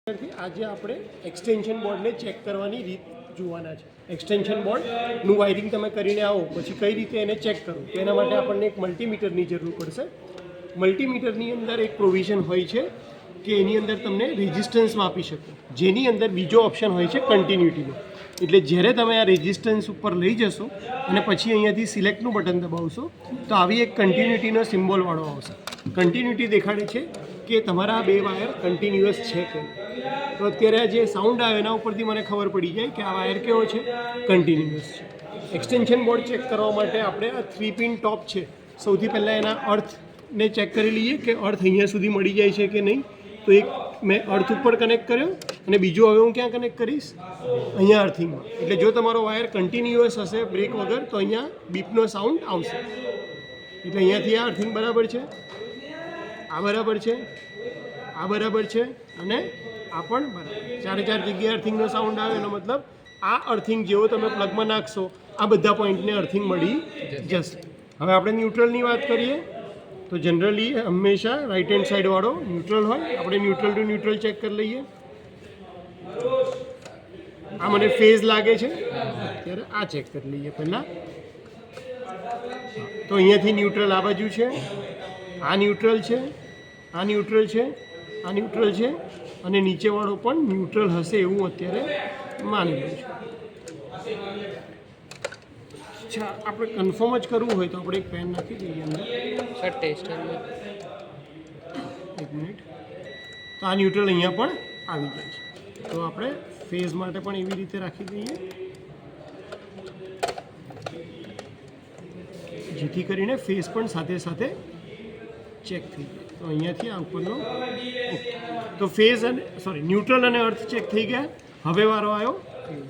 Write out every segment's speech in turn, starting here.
આજે આપણે એક્સટેન્શન બોર્ડને ચેક કરવાની રીત જોવાના છે. એક્સટેન્શન બોર્ડનું વાયરિંગ તમે કરીને આવો પછી કઈ રીતે એને ચેક કરો તો એના માટે આપણને એક મલ્ટીમીટરની જરૂર પડશે. મલ્ટીમીટરની અંદર એક પ્રોવિઝન હોય છે કે એની અંદર તમને રેઝિસ્ટન્સ માપી શકો, જેની અંદર બીજો ઓપ્શન હોય છે કન્ટિન્યુટીનો. એટલે જ્યારે તમે આ રેઝિસ્ટન્સ ઉપર લઈ જશો અને પછી અહીંયાથી સિલેક્ટનું બટન દબાવશો તો આવી એક કન્ટિન્યુટીનો સિમ્બોલવાળો આવશે. કન્ટિન્યુટી દેખાડે છે કે તમારા બે વાયર કન્ટિન્યુઅસ છે કે તો અત્યારે જે સાઉન્ડ આવે એના ઉપરથી મને ખબર પડી જાય કે આ વાયર કેવો છે, કન્ટિન્યુઅસ છે. એક્સટેન્શન બોર્ડ ચેક કરવા માટે આપણે આ 3 પિન ટોપ છે, સૌથી પહેલાં એના અર્થને ચેક કરી લઈએ કે અર્થ અહીંયા સુધી મળી જાય છે કે નહીં. તો એક મેં અર્થ ઉપર કનેક્ટ કર્યો અને બીજો હવે હું ક્યાં કનેક્ટ કરીશ, અહીંયા અર્થિંગમાં. એટલે જો તમારો વાયર કન્ટિન્યુઅસ હશે બ્રેક વગર તો અહીંયા બીપનો સાઉન્ડ આવશે. એટલે અહીંયાથી આ અર્થિંગ બરાબર છે, આ બરાબર છે, આ બરાબર છે અને આ પણ બરાબર. ચારે જગ્યાએ અર્થિંગનો સાઉન્ડ આવે એનો મતલબ આ અર્થિંગ જેવો તમે પ્લગમાં નાખશો આ બધા પોઈન્ટને અર્થિંગ મળી જશે. હવે આપણે ન્યુટ્રલની વાત કરીએ તો જનરલી હંમેશા રાઈટ હેન્ડ સાઈડવાળો ન્યુટ્રલ હોય. આપણે ન્યુટ્રલ ટુ ન્યુટ્રલ ચેક કરી લઈએ. આ મને ફેઝ લાગે છે, અત્યારે આ ચેક કરી લઈએ પહેલાં. તો અહીંયાથી ન્યુટ્રલ આ બાજુ છે, આ ન્યુટ્રલ છે, આ ન્યુટ્રલ છે, આ ન્યુટ્રલ છે અને નીચેવાળો પણ ન્યુટ્રલ હશે એવું અત્યારે માની લઉં છું. અચ્છા, આપણે કન્ફર્મ જ કરવું હોય તો આપણે એક પેન નાખી દઈએ અંદર. સર ટેસ્ટ એક મિનિટ. તો આ ન્યુટ્રલ અહીંયા પણ આવી જાય છે. તો આપણે ફેઝ માટે પણ એવી રીતે રાખી દઈએ જેથી કરીને ફેઝ પણ સાથે સાથે ચેક થઈ જાય. તો અહીંયાથી આ ઉપરનો તો ફેઝ અને ન્યુટ્રલ અને અર્થ ચેક થઈ ગયા. હવે વારો આવ્યો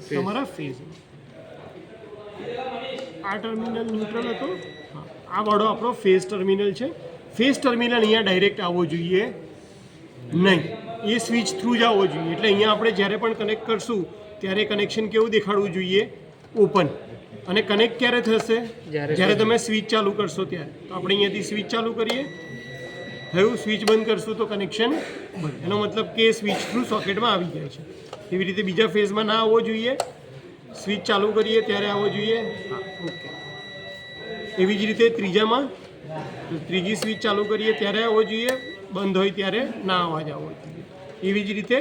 તમારા ફેઝ. આ ટર્મિનલ ન્યુટ્રલ હતો, હા આ વાળો આપણો ફેઝ ટર્મિનલ છે. ફેઝ ટર્મિનલ અહીંયા ડાયરેક્ટ આવવો જોઈએ નહીં, એ સ્વિચ થ્રુ જ આવવો જોઈએ. એટલે અહીંયા આપણે જ્યારે પણ કનેક્ટ કરશું ત્યારે કનેક્શન કેવું દેખાડવું જોઈએ, ઓપન. અને કનેક્ટ ક્યારે થશે, જ્યારે તમે સ્વિચ ચાલુ કરશો ત્યારે. તો આપણે અહીંયાથી સ્વિચ ચાલુ કરીએ, થયું. સ્વિચ બંધ કરશું તો કનેક્શન બંધ. એનો મતલબ કે સ્વિચ થ્રુ સોકેટમાં આવી જાય છે. એવી રીતે બીજા ફેઝમાં ના આવવો જોઈએ. સ્વિચ ચાલુ કરીએ ત્યારે આવવો જોઈએ, હા ઓકે. એવી જ રીતે ત્રીજામાં ત્રીજી સ્વિચ ચાલુ કરીએ ત્યારે આવવો જોઈએ, બંધ હોય ત્યારે ના અવાજ આવવો જોઈએ. એવી જ રીતે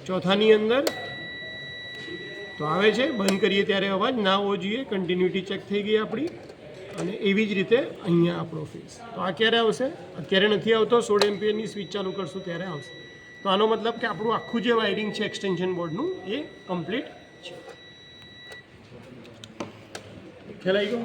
ચોથાની અંદર તો આવે છે, બંધ કરીએ ત્યારે અવાજ ના આવવો જોઈએ. કન્ટિન્યુટી ચેક થઈ ગઈ આપણી. અને એવી જ રીતે અહીંયા આપણો ફેઝ. તો આ ક્યારે આવશે, અત્યારે નથી આવતો. 16 એમ્પિયરની સ્વિચ ચાલુ કરશું ત્યારે આવશે. તો આનો મતલબ કે આપણું આખું જે વાયરિંગ છે એક્સટેન્શન બોર્ડનું એ કમ્પ્લીટ છે. ખ્યાલ આવી ગયો.